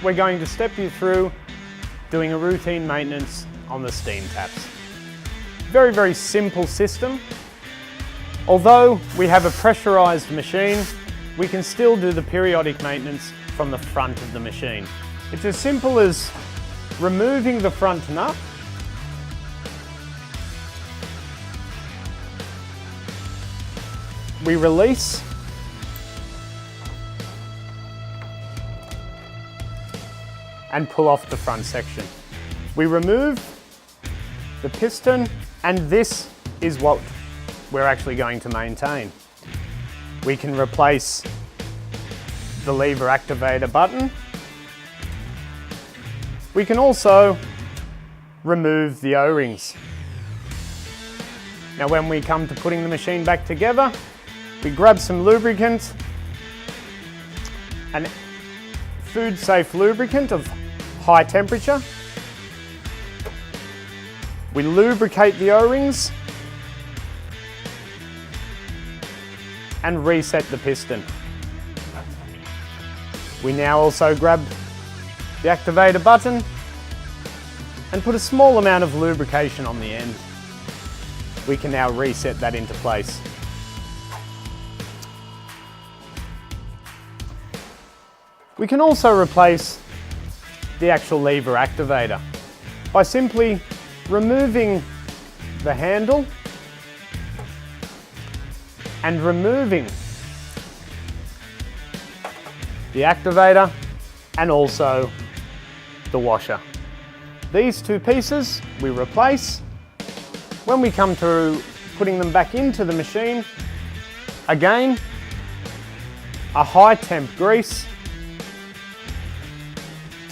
we're going to step you through doing a routine maintenance on the steam taps. Very, very simple system. Although we have a pressurized machine, we can still do the periodic maintenance from the front of the machine. It's as simple as removing the front nut, we release and pull off the front section. We remove the piston, and this is what we're actually going to maintain. We can replace the lever activator button. We can also remove the O-rings. Now when we come to putting the machine back together, we grab some lubricant, and food safe lubricant of high temperature. We lubricate the O-rings and reset the piston. We now also grab the activator button and put a small amount of lubrication on the end. We can now reset that into place. We can also replace the actual lever activator by simply removing the handle and removing the activator and also the washer. These two pieces we replace. When we come to putting them back into the machine, again, a high temp grease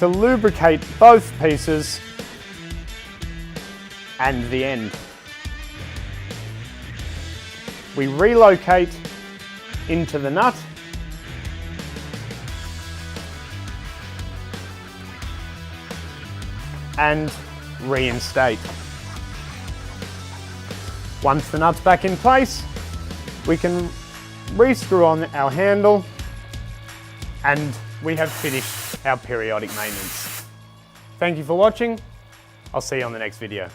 to lubricate both pieces and the end. We relocate into the nut and reinstate. Once the nut's back in place, we can re-screw on our handle and we have finished our periodic maintenance. Thank you for watching. I'll see you on the next video.